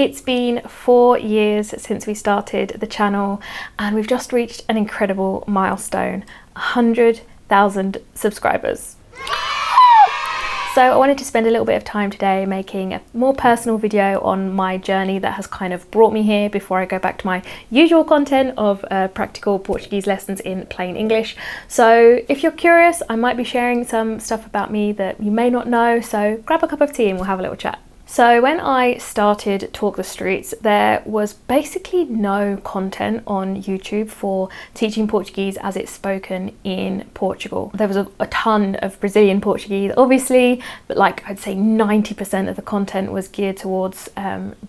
It's been 4 years since we started the channel and we've just reached an incredible milestone, 100,000 subscribers. So I wanted to spend a little bit of time today making a more personal video on my journey that has kind of brought me here before I go back to my usual content of practical Portuguese lessons in plain English. So if you're curious, I might be sharing some stuff about me that you may not know, so grab a cup of tea and we'll have a little chat. So when I started Talk the Streets, there was basically no content on YouTube for teaching Portuguese as it's spoken in Portugal. There was a ton of Brazilian Portuguese, obviously, but like I'd say 90% of the content was geared towards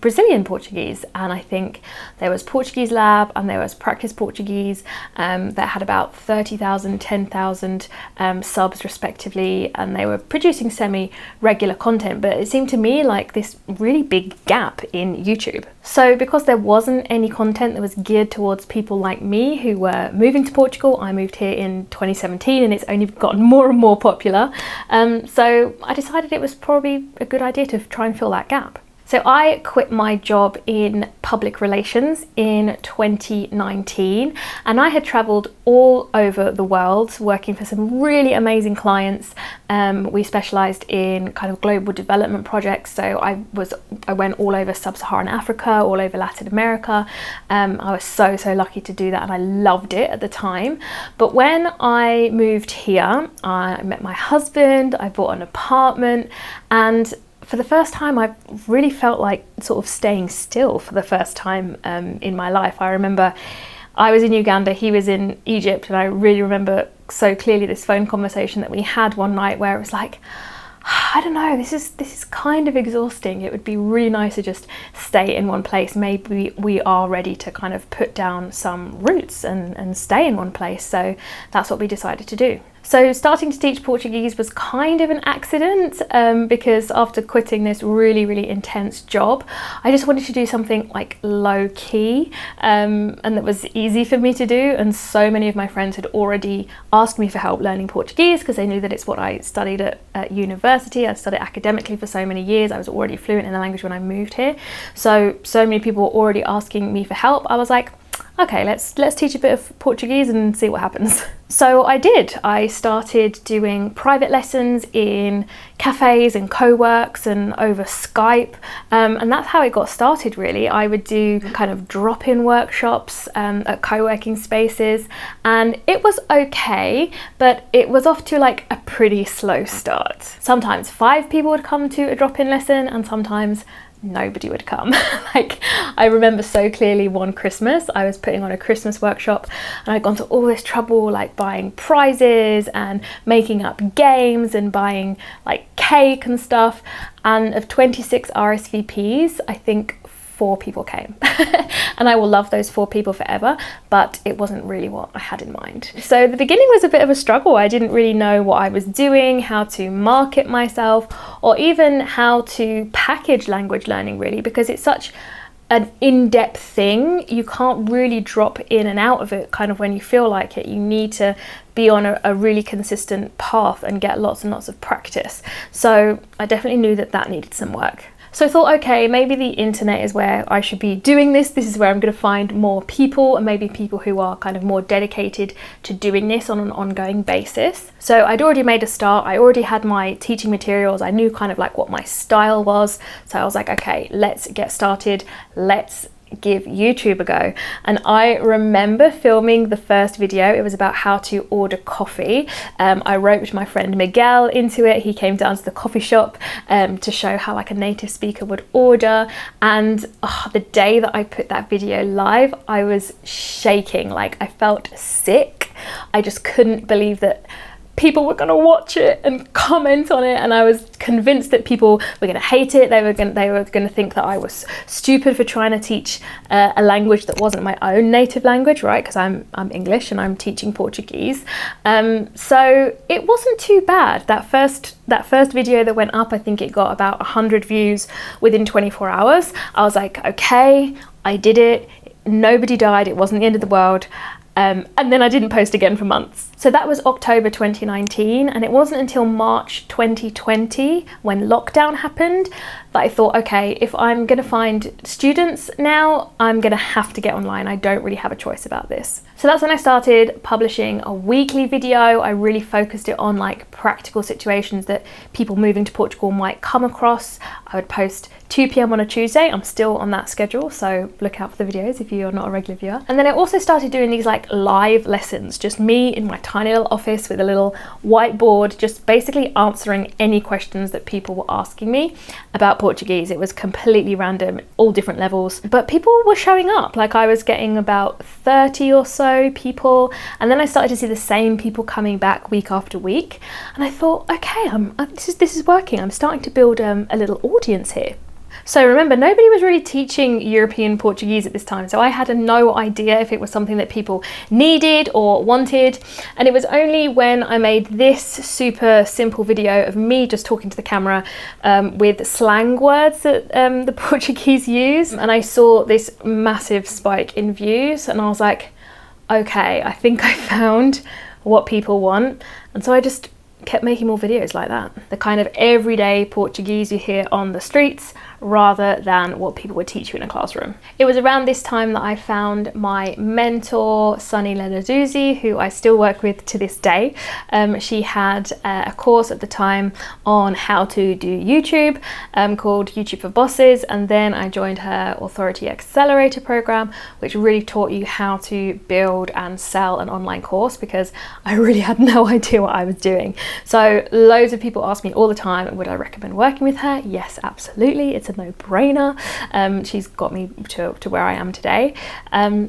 Brazilian Portuguese. And I think there was Portuguese Lab and there was Practice Portuguese that had about 30,000, 10,000 subs respectively, and they were producing semi-regular content, but it seemed to me like this really big gap in YouTube. So because there wasn't any content that was geared towards people like me who were moving to Portugal, I moved here in 2017 and it's only gotten more and more popular. So I decided it was probably a good idea to try and fill that gap. So I quit my job in public relations in 2019 and I had travelled all over the world working for some really amazing clients. We specialised in kind of global development projects, so I went all over sub-Saharan Africa, all over Latin America. I was so lucky to do that and I loved it at the time. But when I moved here, I met my husband, I bought an apartment, and for the first time, I really felt like sort of staying still for the first time in my life. I remember I was in Uganda, he was in Egypt, and I really remember so clearly this phone conversation that we had one night where it was like, I don't know, this is kind of exhausting. It would be really nice to just stay in one place. Maybe we are ready to kind of put down some roots and stay in one place. So that's what we decided to do. So starting to teach Portuguese was kind of an accident because after quitting this really intense job, I just wanted to do something like low key and that was easy for me to do. And so many of my friends had already asked me for help learning Portuguese because they knew that it's what I studied at university. I'd studied academically for so many years. I was already fluent in the language when I moved here. So many people were already asking me for help. I was like, okay, let's teach a bit of Portuguese and see what happens. So I did. I started doing private lessons in cafes and co-works and over Skype, and that's how it got started really. I would do kind of drop-in workshops at co-working spaces, and it was okay, but it was off to like a pretty slow start. Sometimes 5 people would come to a drop-in lesson and sometimes nobody would come. Like I remember so clearly one Christmas I was putting on a Christmas workshop and I'd gone to all this trouble like buying prizes and making up games and buying like cake and stuff, and of 26 RSVPs I think 4 people came. And I will love those 4 people forever, but it wasn't really what I had in mind. So the beginning was a bit of a struggle. I didn't really know what I was doing, how to market myself, or even how to package language learning really, because it's such an in-depth thing. You can't really drop in and out of it kind of when you feel like it. You need to be on a really consistent path and get lots and lots of practice. So I definitely knew that needed some work. So I thought, okay, maybe the internet is where I should be doing this. This is where I'm going to find more people, and maybe people who are kind of more dedicated to doing this on an ongoing basis. So I'd already made a start. I already had my teaching materials. I knew kind of like what my style was. So I was like, okay, let's get started. Let's give YouTube a go. And I remember filming the first video. It was about how to order coffee. I roped my friend Miguel into it. He came down to the coffee shop to show how like a native speaker would order, and the day that I put that video live I was shaking. Like I felt sick. I just couldn't believe that people were going to watch it and comment on it, and I was convinced that people were going to hate it. They were going to think that I was stupid for trying to teach a language that wasn't my own native language, right? Because I'm English and I'm teaching Portuguese. So it wasn't too bad. That first video that went up, I think it got about 100 views within 24 hours. I was like, okay, I did it. Nobody died. It wasn't the end of the world. and then I didn't post again for months. So that was October 2019, and it wasn't until March 2020 when lockdown happened that I thought, okay, if I'm gonna find students now, I'm gonna have to get online. I don't really have a choice about this. So that's when I started publishing a weekly video. I really focused it on like practical situations that people moving to Portugal might come across. I would post 2 p.m. on a Tuesday. I'm still on that schedule, so look out for the videos if you're not a regular viewer. And then I also started doing these like live lessons, just me in my tiny little office with a little whiteboard, just basically answering any questions that people were asking me about Portuguese. It was completely random, all different levels, but people were showing up. Like I was getting about 30 or so people, and then I started to see the same people coming back week after week, and I thought, okay, this is working. I'm starting to build a little audience here. So remember, nobody was really teaching European Portuguese at this time, so I had no idea if it was something that people needed or wanted. And it was only when I made this super simple video of me just talking to the camera with slang words that the Portuguese use, and I saw this massive spike in views, and I was like, okay, I think I found what people want. And so I just kept making more videos like that, the kind of everyday Portuguese you hear on the streets rather than what people would teach you in a classroom. It was around this time that I found my mentor, Sunny Lenarduzzi, who I still work with to this day. She had a course at the time on how to do YouTube called YouTube for Bosses, and then I joined her Authority Accelerator program, which really taught you how to build and sell an online course, because I really had no idea what I was doing. So loads of people ask me all the time, would I recommend working with her? Yes, absolutely. It's a no-brainer. She's got me to where I am today.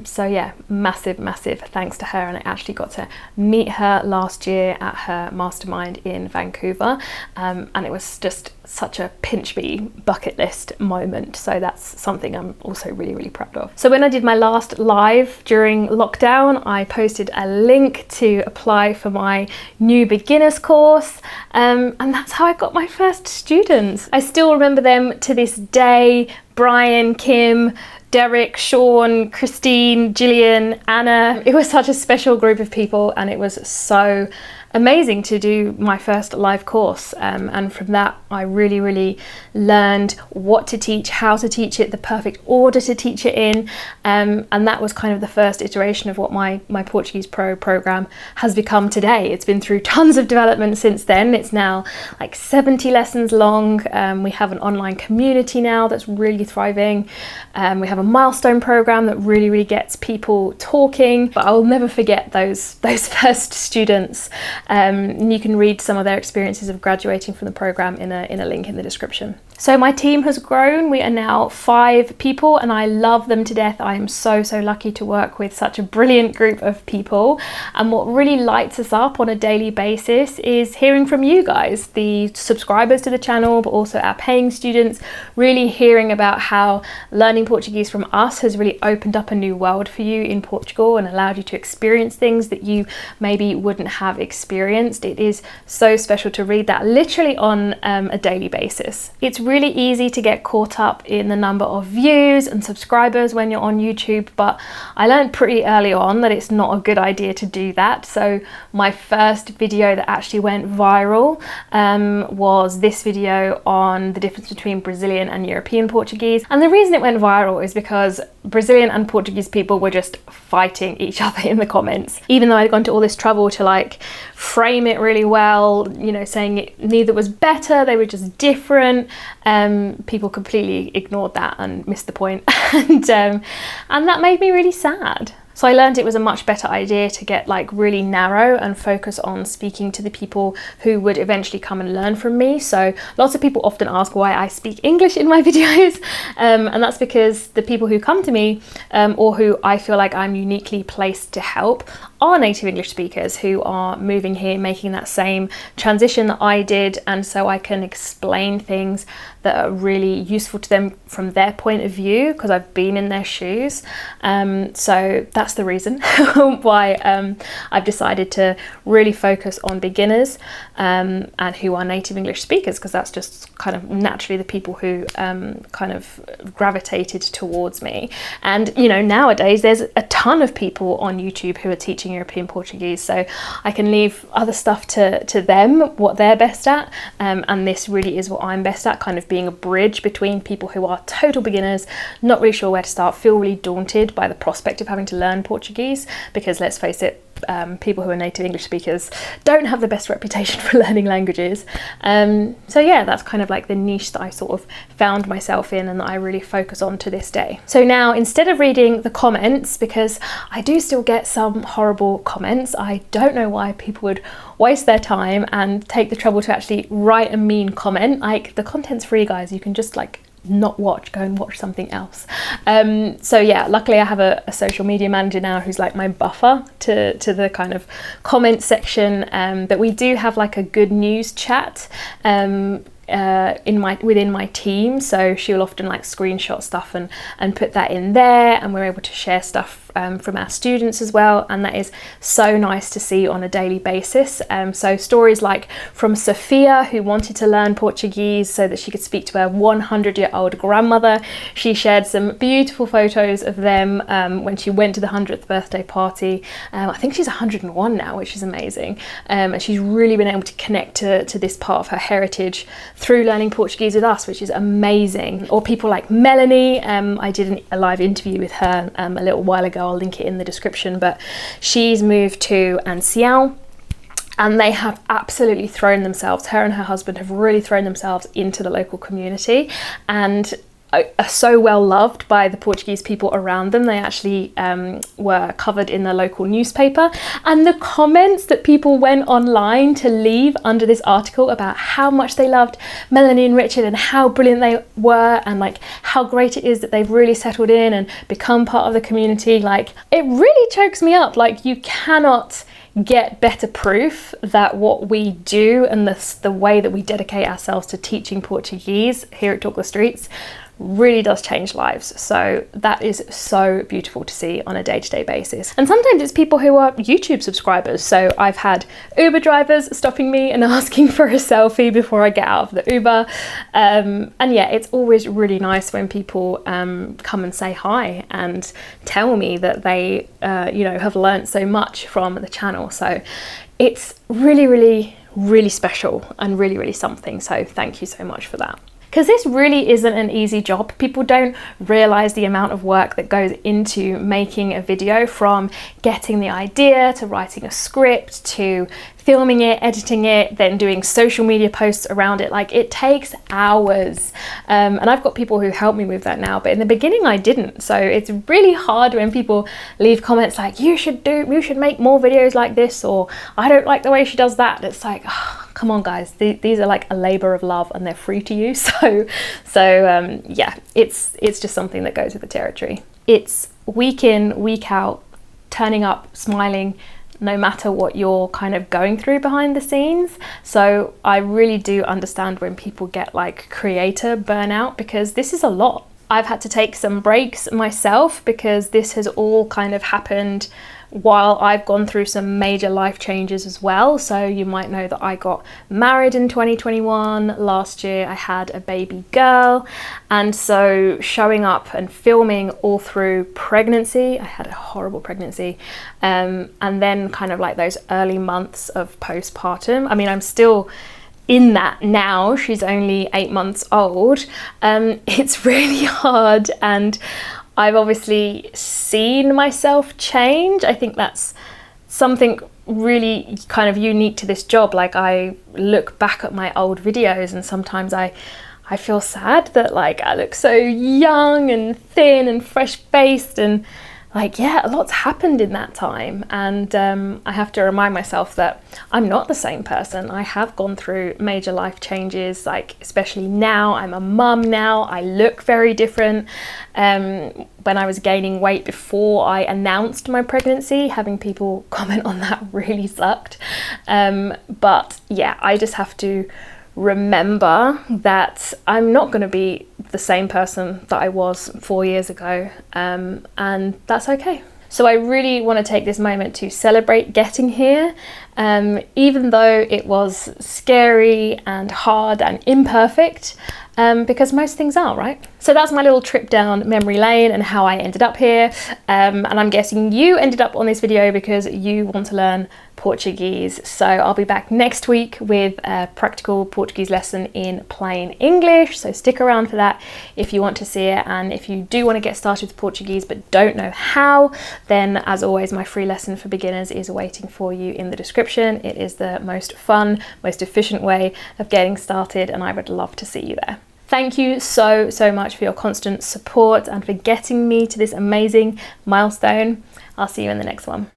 So yeah, massive thanks to her. And I actually got to meet her last year at her mastermind in Vancouver. And it was just such a pinch me bucket list moment. So that's something I'm also really proud of. So when I did my last live during lockdown, I posted a link to apply for my new beginners course. And that's how I got my first students. I still remember them to this day: Brian, Kim, Derek, Sean, Christine, Gillian, Anna. It was such a special group of people, and it was so amazing to do my first live course, and from that I really learned what to teach, how to teach it, the perfect order to teach it in, and that was kind of the first iteration of what my Portuguese Pro program has become today. It's been through tons of development since then. It's now like 70 lessons long. We have an online community now that's really thriving. We have a milestone program that really gets people talking, but I'll never forget those first students. You can read some of their experiences of graduating from the program in a link in the description. So my team has grown. We are now 5 people, and I love them to death. I am so lucky to work with such a brilliant group of people. And what really lights us up on a daily basis is hearing from you guys, the subscribers to the channel, but also our paying students, really hearing about how learning Portuguese from us has really opened up a new world for you in Portugal and allowed you to experience things that you maybe wouldn't have experienced. It is so special to read that literally on a daily basis. It's really easy to get caught up in the number of views and subscribers when you're on YouTube, but I learned pretty early on that it's not a good idea to do that. So my first video that actually went viral was this video on the difference between Brazilian and European Portuguese. And the reason it went viral is because Brazilian and Portuguese people were just fighting each other in the comments. Even though I'd gone to all this trouble to like frame it really well, you know, saying neither was better, they were just different, people completely ignored that and missed the point. and that made me really sad. So I learned it was a much better idea to get like really narrow and focus on speaking to the people who would eventually come and learn from me. So lots of people often ask why I speak English in my videos, and that's because the people who come to me or who I feel like I'm uniquely placed to help are native English speakers who are moving here, making that same transition that I did, and so I can explain things that are really useful to them from their point of view because I've been in their shoes. So that's the reason why I've decided to really focus on beginners and who are native English speakers, because that's just kind of naturally the people who kind of gravitated towards me. And you know, nowadays there's a ton ton of people on YouTube who are teaching European Portuguese, so I can leave other stuff to them, what they're best at, and this really is what I'm best at, kind of being a bridge between people who are total beginners, not really sure where to start, feel really daunted by the prospect of having to learn Portuguese, because let's face it, people who are native English speakers don't have the best reputation for learning languages. So yeah, that's kind of like the niche that I sort of found myself in and that I really focus on to this day. So now, instead of reading the comments, because I do still get some horrible comments, I don't know why people would waste their time and take the trouble to actually write a mean comment. Like, the content's free, guys, you can just like not watch, go and watch something else. So yeah, luckily I have a social media manager now who's like my buffer to the kind of comment section, but we do have like a good news chat within my team, so she'll often like screenshot stuff and put that in there, and we're able to share stuff from our students as well, and that is so nice to see on a daily basis. So stories like from Sophia, who wanted to learn Portuguese so that she could speak to her 100-year-old grandmother. She shared some beautiful photos of them when she went to the 100th birthday party. I think she's 101 now, which is amazing, and she's really been able to connect to this part of her heritage through learning Portuguese with us, which is amazing. Or people like Melanie, I did a live interview with her a little while ago, I'll link it in the description, but she's moved to Ancião, and they have absolutely thrown themselves, her and her husband have really thrown themselves into the local community, and are so well loved by the Portuguese people around them. They actually were covered in the local newspaper, and the comments that people went online to leave under this article about how much they loved Melanie and Richard and how brilliant they were, and like how great it is that they've really settled in and become part of the community, like it really chokes me up. Like, you cannot get better proof that what we do and the way that we dedicate ourselves to teaching Portuguese here at Talk the Streets really does change lives. So that is so beautiful to see on a day-to-day basis. And sometimes it's people who are YouTube subscribers. So I've had Uber drivers stopping me and asking for a selfie before I get out of the Uber. And yeah, it's always really nice when people come and say hi and tell me that they have learnt so much from the channel. So it's really, really, really special and really, really something. So thank you so much for that. Because this really isn't an easy job. People don't realize the amount of work that goes into making a video, from getting the idea to writing a script to filming it, editing it, then doing social media posts around it. Like, it takes hours. And I've got people who help me with that now, but in the beginning I didn't. So it's really hard when people leave comments like, you should make more videos like this, or I don't like the way she does that. It's like, oh, come on guys, these are like a labor of love and they're free to you. So yeah, it's just something that goes with the territory. It's week in, week out, turning up, smiling, no matter what you're kind of going through behind the scenes. So I really do understand when people get like creator burnout, because this is a lot. I've had to take some breaks myself because this has all kind of happened while I've gone through some major life changes as well. So you might know that I got married in 2021. Last year I had a baby girl, and so showing up and filming all through pregnancy, I had a horrible pregnancy, and then kind of like those early months of postpartum. I mean, I'm still in that now, she's only 8 months old. It's really hard, and I've obviously seen myself change. I think that's something really kind of unique to this job. Like, I look back at my old videos and sometimes I feel sad that like I look so young and thin and fresh-faced, and like, yeah, a lot's happened in that time, and I have to remind myself that I'm not the same person. I have gone through major life changes, like especially now. I'm a mum now. I look very different. When I was gaining weight before I announced my pregnancy, having people comment on that really sucked. But yeah, I just have to remember that I'm not going to be the same person that I was 4 years ago, and that's okay. So I really want to take this moment to celebrate getting here, even though it was scary and hard and imperfect. because most things are, right? So that's my little trip down memory lane and how I ended up here. And I'm guessing you ended up on this video because you want to learn Portuguese. So I'll be back next week with a practical Portuguese lesson in plain English. So stick around for that if you want to see it. And if you do want to get started with Portuguese but don't know how, then as always, my free lesson for beginners is waiting for you in the description. It is the most fun, most efficient way of getting started, and I would love to see you there. Thank you so much for your constant support and for getting me to this amazing milestone. I'll see you in the next one.